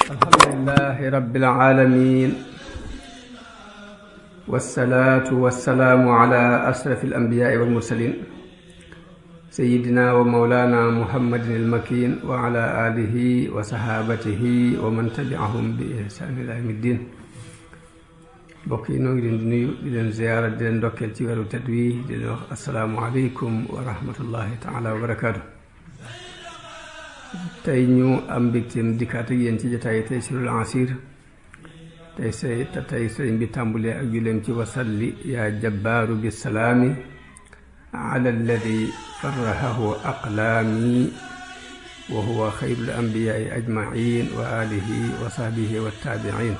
الحمد لله رب العالمين، والصلاة والسلام على أشرف الأنبياء والمرسلين سيدنا ومولانا محمد المكين وعلى آله وصحابته ومن تبعهم بإحسان إلى يوم الدين. بقي نوي دي leen زيارة دي leen ndokkeel ci weeru tedd wi di leen wax assalaamu aleykum wa rahmatullahi taala wa barakaatu. tey ñu am mbégteem dikkaat ak yéen ci jotaay Taysirul Asir tey sëriñ bi tàmbulee ak juleem ci wasalli yaa jabbaaru bisalaami ala alladi farrahahu aqlaami wa huwa xayrul anbiyaai ajmain wa alihi wa sahbihi wa taabiin.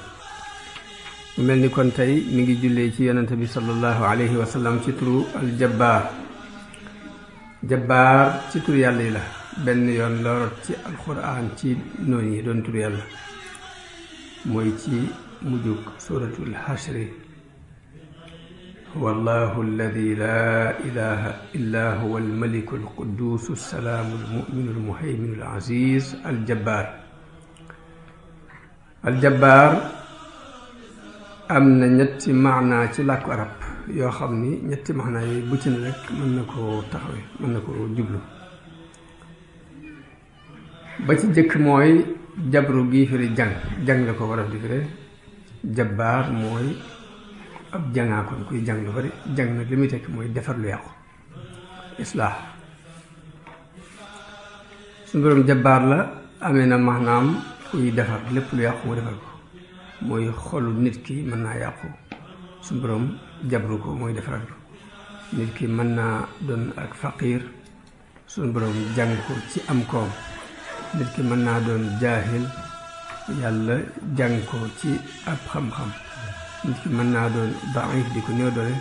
mu mel ni kon tey mi ngi jullee ci yonente bi sallallahu alayhi wa sallam ci turu aljabbaar. jabbaar ci turu yàlla yi la benn yoon la rot ci alquran ci noonu yi doon turu yàlla mooy ci mujjug suratul hasri. wallahu alladi laa ilaha illa huwa almaliku alquddus assalaamu almuminu almuhayminu alaziz aljabbaar. aljabbaar am na ñetti maanaa ci làkku arab yoo xam ni ñetti maanaa yooyu bu ci ne rek mën na koo taxawe mën na koo jublu. ba ci jëkk mooy jabru gi firi jàng la ko war a di firi. jabbaar mooy ab jàngaakoon kuy jàng lu bari. jàng nag li muy tekk mooy defar lu yàqu, islaax. suñu boroom jabbaar la amee na maanaam kuy defar lépp lu yàqu mu defar ko. mooy xolu nit ki mën naa yàqu, suñu boroom jabru ko mooy defaraat ko. nit ki mën naa doon ak faqiir, suñu boroom jàng ko ci am koom. nit ki mën naa doon jaahil, yàlla jàng ko ci ab xam-xam. nit ki mën naa doon daif di ko néew doole,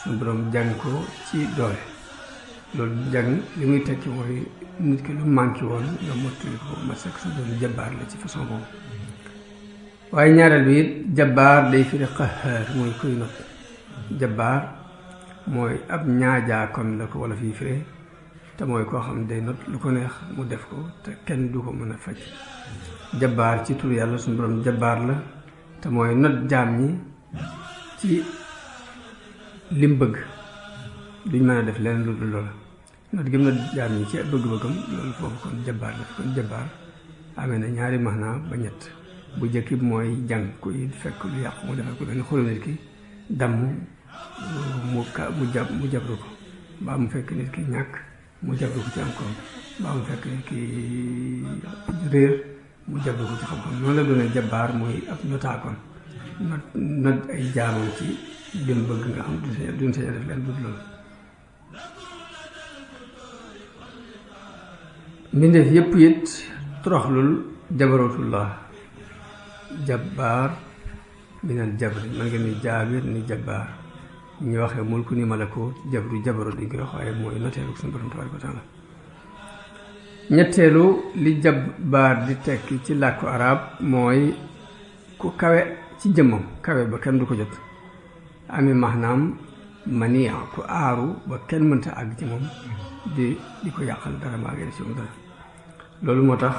suñu boroom jàng ko ci doole. loolu jàng li muy tekki mooy nit ki lu manqué woon nga mottali ko ma sekk, suñu boroom jabbaar la ci façon boobu. waaye ñaareel bi it jabbaar day firi qahaar, mooy kuy not. jabbaar mooy ab ñaajaakoon la ko wala fii firi, te mooy koo xam day not lu ko neex mu def ko te kenn du ko mën a faj. jabbaar ci tur yàlla suñu boroom jabbaar la te mooy not jaam ñi ci lim bëgg, duñ mën a def leneen lu dul loola. not gëm not jaam ñi ci bëgg-bëggam, loolu foofu kon jabbaar la. kon jabbaar amee na ñaari maanaa ba ñett. bu jëkk bi mooy jàng kuy fekk lu yàqu mu defar ko, dañu xoolu nit ki damm mu jabru ko. mbaa mu fekk nit ki ñàkk mu jabru ko ci am koom, mbaa mu fekk nit ki réer mu jabru ko ci xam-xam. noonu la doone jabbaar mooy ab notaakoon, not ay jaamam ci lim bëgg nga xam duñ sañ a def leen dut loolu. mbindeef yépp it toroxlul jabarutullah. jabbaar minal jabri, man nga ni jaabir ni jabbaar. ñu waxee mulku ni malako jabru jabaru dañ koy wax, waaye mooy noteelu suñu borom tabaaraka wa taala. ñetteelu li jabbaar di tekki ci làkku arab mooy ku kawe ci jëmmam, kawe ba kenn du ko jot. ami maanaam mania, ku aaru ba kenn mënta àgg ci moom di ko yàqal dara maa ngi ci moom dara. loolu moo tax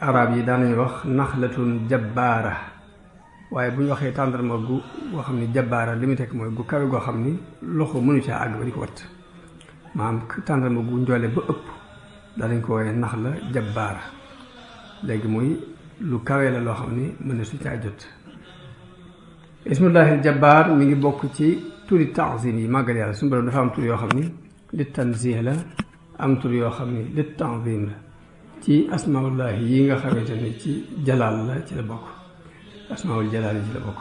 arab yi daan nañu wax naxlatun jabbaara, waaye bu ñu waxee tàndarma gu goo xam ni jabbaara li muy tekk mooy gu kawe goo xam ni loxo mënu caa àgg ba di ko wat. maanaam tàndarma gu njoole ba ëpp daanañ ko wooye nax la jabbaara. léegi muy lu kawe la loo xam ni mën na su caa jot. ismullahil jabbaar mi ngi bokk ci turi ta'zim yi, màggal yàlla. suñu borom dafa am tur yoo xam ni li tanzih la, am tur yoo xam ni li ta'zim la. ci asmaullahi yi nga xamante ni ci jalaal la ci la bokk, asmaul jalaal yi ci la bokk.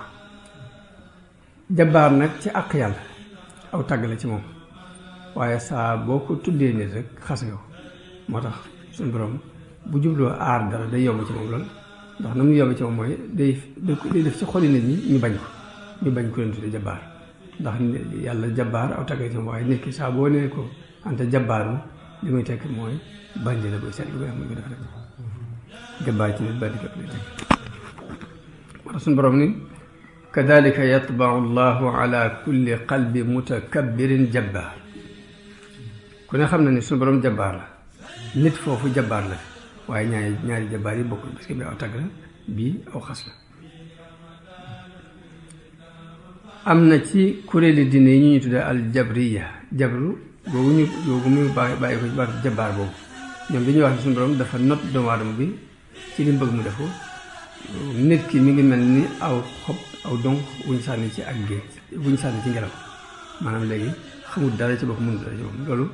jabbaar nag ci àq yàlla aw tàgg la ci moom, waaye saa boo ko tuddee nit rek xas nga ko. moo tax suñu borom bu jubloo aar dara day yomb ci moom lool, ndax na mu yomb ci moom mooy day def ci xoli nit ñi ñu bañ ko leen tuddee jabbaar. ndax yàlla jabbaar aw tàgg la ci moom, waaye nit ki saa boo nee ko anta jabbaaru li muy tekk mooy bandi la koy seet lu koy xam ne ko def rek. jabbaar ci nit bandi képp lay tekk. moo tax suñu borom ni kadalika yatbau llahu ala kulli qalbi mutakabbirin jabbaar. ku ne xam na ni suñu borom jabbaar la, nit foofu jabbaar la, waaye ñaari jabaar yi bokkul parce que bi aw tagg la bii aw xas la. am na ci kuréeli diine yi ñu tuddee al jabriya jabru googu muy bàyyi ko ci baatu jabaar boobu ñoom dañuy wax ne suñu borom dafa not doomu aadama bi ci li mu bëgg mu def ko. nit ki mi ngi mel ni aw xob aw donk wuñ sànni ci ak géej wuñ sànni ci ngelaw maanaam léegi xamul dara ci bopp mënul dara ci bopp loolu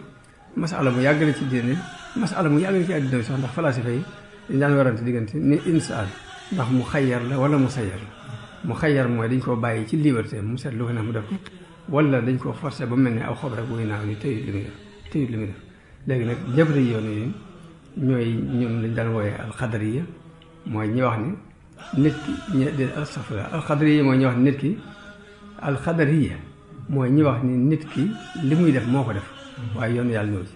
masala mu yàgg la ci diine masala mu yàgg la ci àddina bi sax ndax falaasifa yi dañ daan warante diggante ni insaan ndax mu xayyar la wala mu sayyar la mu xayyar mooy dañ koo bàyyi ci liberté mu seet lu ko neex mu def ko wala dañ koo forcé ba mel ni aw xob rek wuy naaw ni tëyut li muy def léegi nag jabri yoon yi ñooy ñoom lañ daan wooyee alxadariya mooy ñi wax ni nit ki alxadariya mooy ñi wax ni nit ki alxadariya mooy ñi wax ni nit ki li muy def moo ko def waaye yoonu yàlla ñëw ci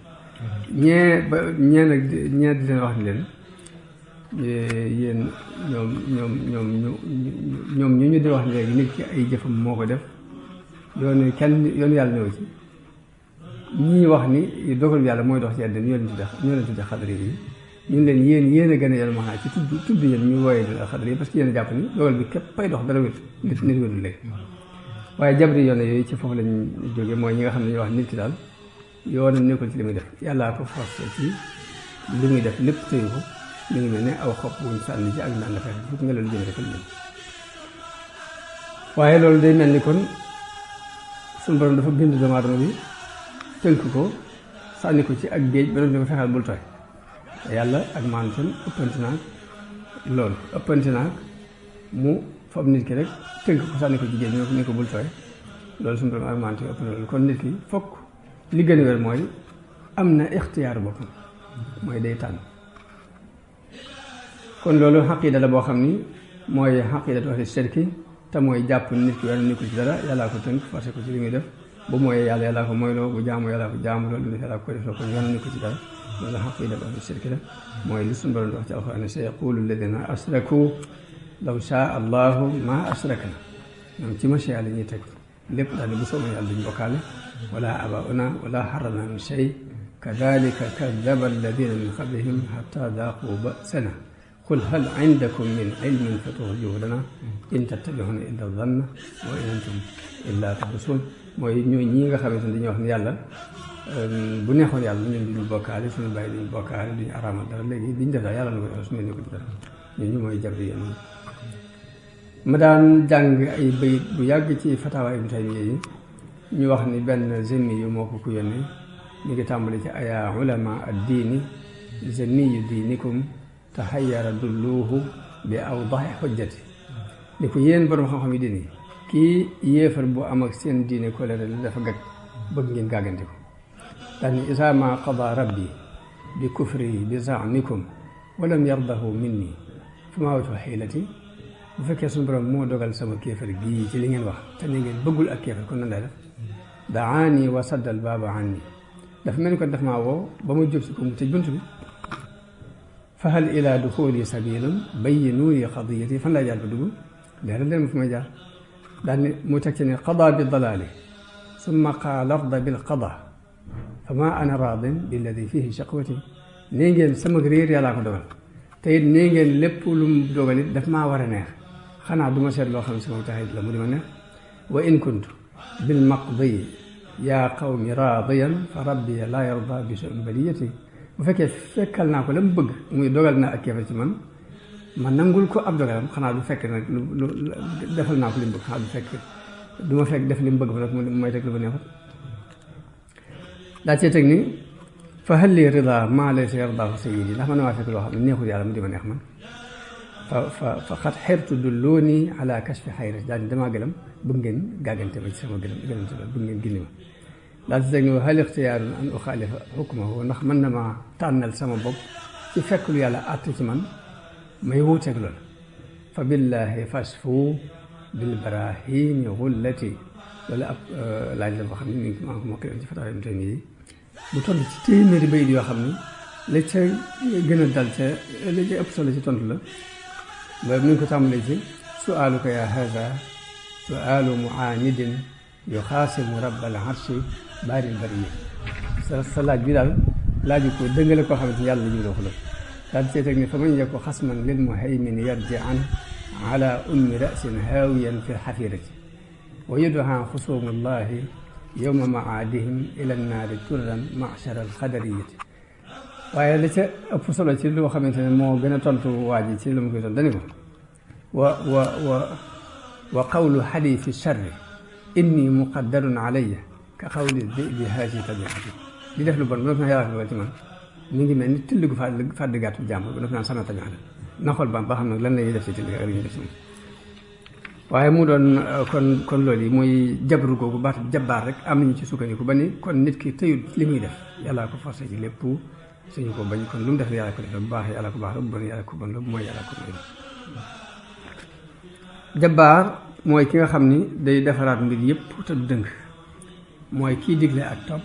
ñee nag ñee di leen wax ni leen yéen ñoom ñu di wax ni léegi nit ki ay jëfam moo ko def yoonu yàlla ñëw ci ñii wax ni dogal yàlla mooy dox ci àddina ñoo leen tudde xadariya yi ñun leen yéen a gën a yàlla maanaam ci tudd yéen ñu wooyee al xadariya parce que yéen a jàpp ni dogal bi képp pay dox dara wét nit wétul léegi waaye jabri yoon yooyu ci foofu lañ jóge mooy ñi nga xam ne ñu wax nit ki daal yoonam nekkul ci li muy def yàllaa ko forcé ci li muy def lépp tëyu ko mi ngi mel ne aw xob wuñ sànni ci ak naan dafay fut nga loolu jëm defal jëm waaye loolu day mel ni kon suñu borom dafa bind doomu aadama bi tënk ko sànni ko ci ak géej ba doon dafa fexeel bul tooy yàlla ak maanaam ëppante naag loolu ëppante naag mu fab nit ki rek tënk ko sànni ko ci géej ni ko bul tooy loolu suñu borom ak maanaam ëpp na loolu kon nit ki fokk li gën a wér mooy am na ixtiyaar boppam mooy day tànn kon loolu xaqiida la boo xam ni mooy xaqiidatu ahli shirki te mooy jàpp nit ki yoonam nekkul ci dara yàllaa ko tënk forcé ko ci li muy def bu mooyee yàlla yàllaa ko mooyloo bu jaamu yàllaa ko jaamu loolu def yàllaa ko def loo kon yoonam nekkul ci dara loolu xaqiidatu ahli shirki la mooy li suñu borom di wax ci alxuraan sa yaqulu alladina asraku law shaa allahu ma asrakna ñoom ci machia la ñuy teg lépp daal bu soobee yàlla duñ bokkaale wala abauna wala xarana min shay kadalika kadaba alladina min qablihim xata daaqu basana qul hal indakum min ilmin fatuxrijuhu lana in tattabiuna illa zanna wa in antum illa taxrusun mooy ñooy ñi nga xamante ne dañuy wax ne yàlla bu neexoon yàlla ñun duñu bokkaale suñu bàyyi duñu bokkaale duñu araamal dara léegi diñ def daal yàlla na ko def su mel ni ko dara ñooñu mooy jabri yéen ma daan jàng ay bayit bu yàgg ci fatawa Ibn Taymiyya yi ñu wax ni benn zenni yu moo ko yónnee ñu ngi tàmbali ci aya ulama ad-diini zenniyu diinikum taxayyara dulluuhu bi awdahi xujjati ni ko yéen borom xam-xam yi diini kii yéefar bu am ak seen diine kolere la dafa gag bëgg ngeen gàggante ko daal ni isaa ma qada rabbi bi kufri bi zaamikum walam yardahu minni fa maa wajhu xiilati bu fekkee suñu borom moo dogal sama kéefar gii ci li ngeen wax te ni ngeen bëggul ak kéefar kon nan lay def daani wa saddal baaba anni dafa mel ni kon daf maa woo ba ma jóg si ko mu tëj bunt bi fa hal ila duxuli sabilun bayyinuni qadiyati fan laa jaar ba dugg leeral leen ma fu may jaar daal ni mu teg ci ne qada bi dalaali summa qaala arda bil qada fa ma ana raadin billadi fihi shaqwati nee ngeen sama réer yàllaa ko dogal te it nee ngeen lépp lu mu dogal it daf maa war a neex xanaa du ma seet loo xam ne sama taxit la mu di ma neex wa in kuntu bil maqdi yaa qawmi raadiyan fa rabbi laa yarda bi su'in baliyati bu fekkee fekkal naa ko la mu bëgg muy dogal na ak kéefar ci man ma nangul ko ab dogalam xanaa du fekk nag lu defal naa ko li mu bëgg xanaa du fekk du ma fekk def li mu bëgg ba nag mu may teg lu ba neexut daa cee teg ni fa hal li rida maa laysa yardaahu sayyidi ndax man maa fekk loo xam ne neexul yàlla mu di ma neex man fa xat xertu dullooni ala kashfi xayri daal di damaa gëlam bëgg ngeen gàggante ma ci sama gëlante loolu bëgg ngeen gindi ma daal di teg ni hal ixtiyaarun an uxaalifa xukmahu ndax mën na ma tànnal sama bopp ci fekk lu yàlla àtt ci man may wuuteeg loolu fa billahi fasfu bil barahini xullati loolu ab laaj la boo xam ne ni maa ko mokkee ci fatawa Ibn Taymiyya yi bu toll ci téeméeri bayit yoo xam ne la ca gën a dal ca la ca ëpp solo ci tontu la ba mi ngi ko tàmbalee ci su'aaluka ya haza su'aalu mu'aanidin yuxaasimu rabbal arshi baaril bariyya sa laaj bi daal laaju ko dëngale koo xamante ni yàlla la jublu ko la daal see teg ne fa man yaku xasman lil muhaymin yarji an ala ummi rasin haawiyan fi lxafirati wa yuduha xusuumullahi yowma maadihim ila nnaari turran machara alxadariyati waaye la ca ëpp solo ci loo xamante ne moo gën a tontu waa ji ci lu mu koy tontu dani ko wa qawlu xadiisi charri inni muqaddarun alayya ka qawli dibi haasi tabiati di def lu bon bu noppi naan yàlla ko ci man mi ngi mel ni till gu fàdd gàttu jàmm bu noppi naan sama tabiata na xool ba xam nag lan la ñuy def ci till ak li ñuy def ci moom waaye mu doon kon loolu yi muy jabru googu baatu jabbaar rek am nañu ci sukkandiku ba ni kon nit ki tëyut li muy def yàllaa ko forcé ci lépp suñu ko bañ kon lu mu def yàlla ko def bu baax yàlla ko baax la bu bon yàlla ko bon la bu mooy yàlla ko mooy jabbaar mooy ki nga xam ni day defaraat mbir yëpp te du dëng mooy kii digle ak topp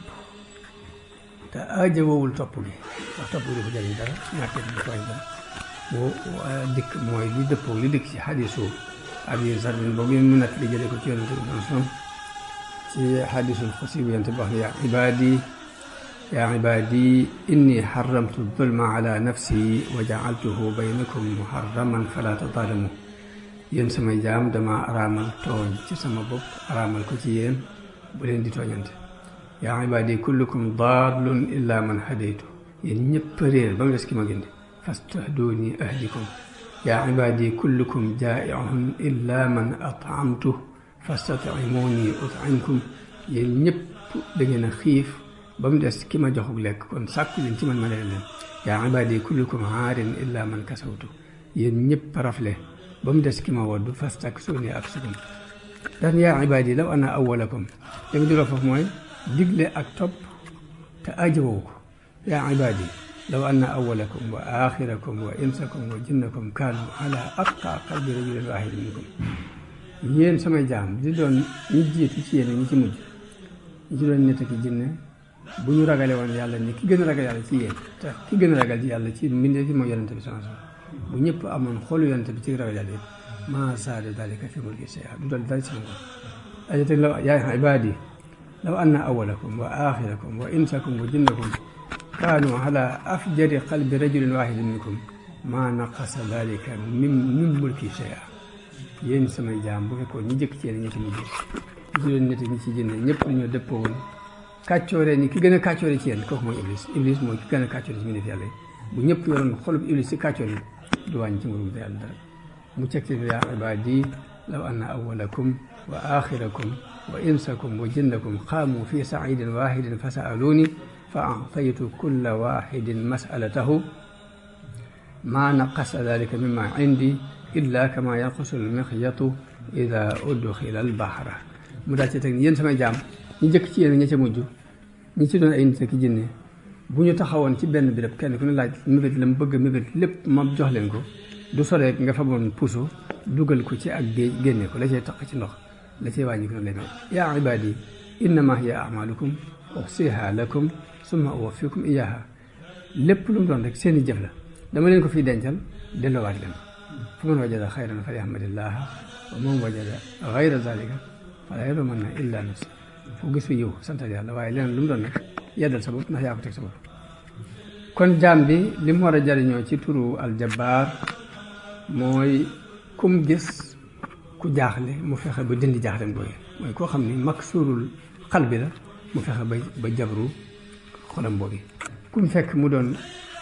te aajowul topp gi wax topp gi dafa jëriñ dara ñàkkee du ko dara bu dikk mooy li dëppoo li dikk ci xadisu abi zarrin boobu mu nat li jële ko ci yonente bi sallam ci xadisul xusi bu yonente bi wax ne yaa ibaadi inni xaramtu zulma ala nafsi wa jaaltuhu baynakum muharraman fala tadaalamu yéen samay jaam dama araamal tooñ ci sama bopp araamal ko ci yéen bu leen di tooñante yaa ibaadi kullukum daallun illa man hadaytu yéen ñëpp réer ba mu des ki ma gindi fastahduni ahdikum yaa ibaadi kullukum jaa'iun illa man at'amtu fastat'imuni ut'imkum yéen ñëpp da ngeen a xiif ba mu des ki ma joxug lekk kon sàkku leen ci man ma leen yaa ibaadi kullukum aarin illa man kasawtu yéen ñëpp rafle ba mu des ki ma wodd fastaksuuni aksukum daan yaa ibaadi law ana awwalakum li mu juróo foofu mooy digle ak topp te aajowoo ko yaa ibaadi law anna awwalakum wa axirakum wa insakum wa jinnakum kaanu ala atqa qalbi rajulin waahidin minkum yéen samay jaam di doon ñi jiitu ci yéen ñi ci mujj ñi ci doon nit ak jinne bu ñu ragale woon yàlla ni ki gën a ragal yàlla ci yéen te ki gën a ragal ci yàlla ci mbindee fi mooy yonente bi sallallahu alayhi wasallam bu ñëpp amoon xoolu yonente bi ci ragal yàlla yëpp maa saada dalika fi mulki shay'a du dal dara ci ma ngoon ajate law yaa ibaadi law anna awwalakum wa axirakum wa insakum wa jinnakum kaanu ala afjari qalbi rajulin waahidin minkum maa naqasa dalika min mulki shay'a yéen samay jaam bu fekkoon ñi jëkk ci yéen ñi ci mujj ñi ci doon nit ñi ci jinne ñëpp dañoo dëppoo woon kàccoore ni ki gën a kàccoore ci yéen kooku mooy iblis mooy ki gën a kàccoore ci mbindeef yàlla yi bu ñëpp yoroon xolub iblis ci kàccoor yi du wàññi ci nguuru yàlla dara mu ceg ci yaa ibaadi law anna awwalakum wa axirakum wa insakum wa jinnakum qaamu fi saidin wahidin fa sa'aluuni fa a'taytu kulla wahidin mas'alatahu ma naqasa dalika mimma indi illa kama yanqusu al-mikhyatu ida udxila al-bahra mu daal ci teg yéen samay jaam ñi jëkk ci yéen ña ca mujj ñi ci doon ay nit ak jinne bu ñu taxawoon ci benn béréb kenn ku ne laaj mébét la mu bëgg a mébét lépp ma jox leen ko du soree nga faboon puso dugal ko ci ak géej génne ko la cay taq ci ndox la cay wàññi ko noonu lay mel yaa ibaadi innama hiya amalukum uxsiha lakum summa uwaffikum iyaha lépp lu mu doon rek seeni jëf la dama leen ko fiy dencal delloowaat leen fu man wajada xayran fa yahmadillaha wa man wajada gayra zalika fala yalumanna illa nafsa fu gis fi yiw santal yàlla waaye leneen lu mu doon nag yeddal sa bopp ndax yaa ko teg sa bopp kon jaam bi li mu war a jariñoo ci turu aljabbaar mooy kum gis ku jaaxle mu fexe ba dindi jaaxlem googu mooy koo xam ni maksuurul xal bi la mu fexe ba jabru xolam boobu kum fekk mu doon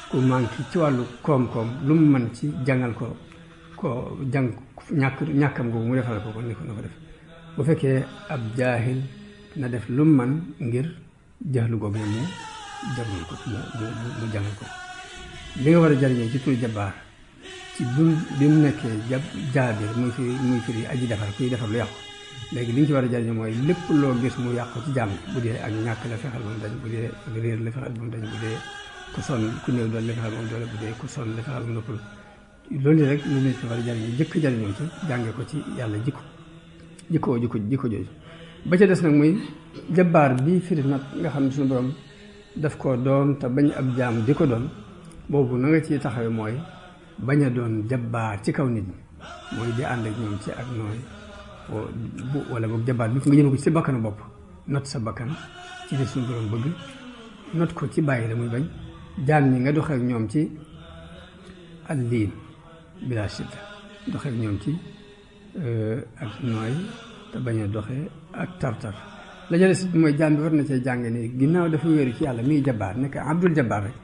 ku manqué ci wàllu koom-koom lu mu mën ci jàngal ko jàng ñàkkam googu mu defal ko kon ni ko na ko def bu fekkee ab jaahil na def lu mu mën ngir jaxlu googu mu jabru ko mu jàngal ko li nga war a jariñoo ci turu jabbaar ci bi mu nekkee jaabir muy firi aji defar kuy defar lu yàqu léegi li ñu ci war a jariñoo mooy lépp loo gis mu yàqu ci jàmm bu dee ak ñàkk la fexeel ba mu dañ bu dee ak réer la fexeel ba mu dañ bu dee ku sonn ku néew doole la fexeel ba mu doole bu dee ku sonn la fexeel ba mu noppalu loolu rek lu ne ci war a jariñoo jëkk jariñoo ci jànge ko ci yàlla jikko jooju ba ca des nag muy jabbaar bii firi nag nga xam ne suñu borom daf ko doon te bañ ab jaam di ko doon boobu na nga ciy taxawe mooy bañ a doon jabbaar ci kaw nit ñi mooy di ànd ak ñoom ci ak nooy wala boog jabbaar bi nga jëme ko ci bakkanu bopp not sa bakkan ci li suñu borom bëgg not ko ci bàyyi la muy bañ jaam ñi nga doxee ak ñoom ci al liin bila shidda doxe ak ñoom ci ak nooy te bañ a doxe ak tartar la jële si mooy jaam bi war na cee jàng ni ginnaaw dafa wéeru ci yàlla miy jabaar nekk abdul jabaar rek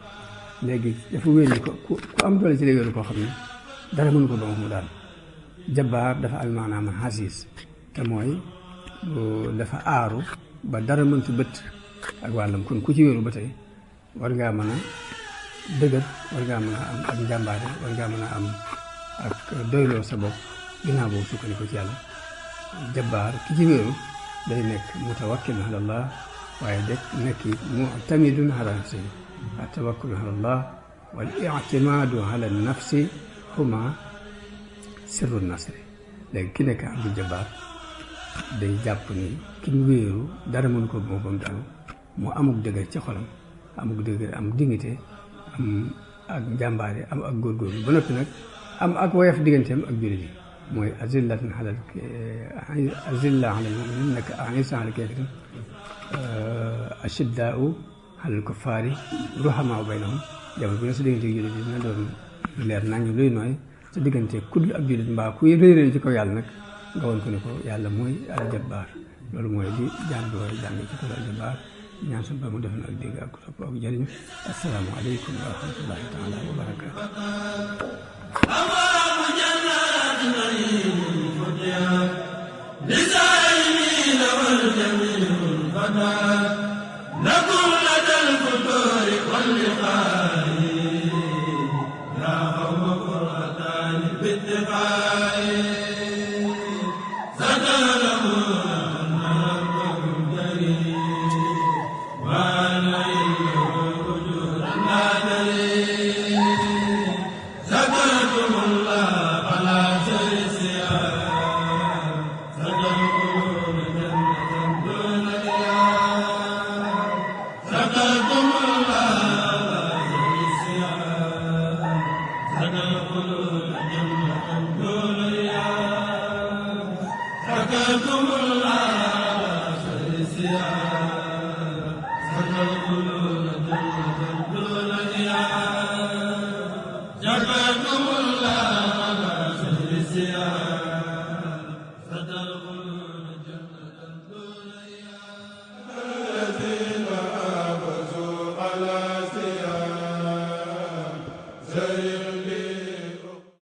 léegi dafa wéeru ko ku am doole ci la wéeru koo xam ne dara mënu ko doon mu daal jabaar dafa am maanaam xasiis te mooy dafa aaru ba dara mën ci bët ak wàllam kon ku ci wéeru ba tey war ngaa mën a dëgër war ngaa mën a am ak njàmbaare war ngaa mën a am ak doyloo sa bopp ginnaaw boobu sukkandiku ci yàlla jabaar ki ci wéeru day nekk mutawakkil ala Allah waaye de nekk mu'tamidun ala nafsihi at-tawakkul ala Allah wal i'timaadu ala nafsi huma sirru nasri léegi ki nekk abdul jabaar day jàpp ni ki mu wéeru dara mën ko moo bam daal moo amuk dëgër ci xolam amuk dëgër am dignité am ak njàmbaare am ak góorgóorlu ba noppi nag am ak woyof digganteem ak jullit yi mooy azilla alal muminin nekk a'izza alal kafirin ashiddaa'u alal kuffaari ruhamaa'u baynahum jamono bu ne sa diggante jullit yi dina doon leer nañu luy nooy sa diggante kudd ak jullit mbaa kuy rëy rëy ci kaw yàlla nag nga woon ko ne ko yàlla mooy al-jabbaar loolu mooy li jàng bi war a jàng ci kaw al-jabbaar ñaan suñu ba mu def na ak dégg ak topp ak jëriñ assalaamu aleykum wa rahmatullahi taala wa barakaatu Come on.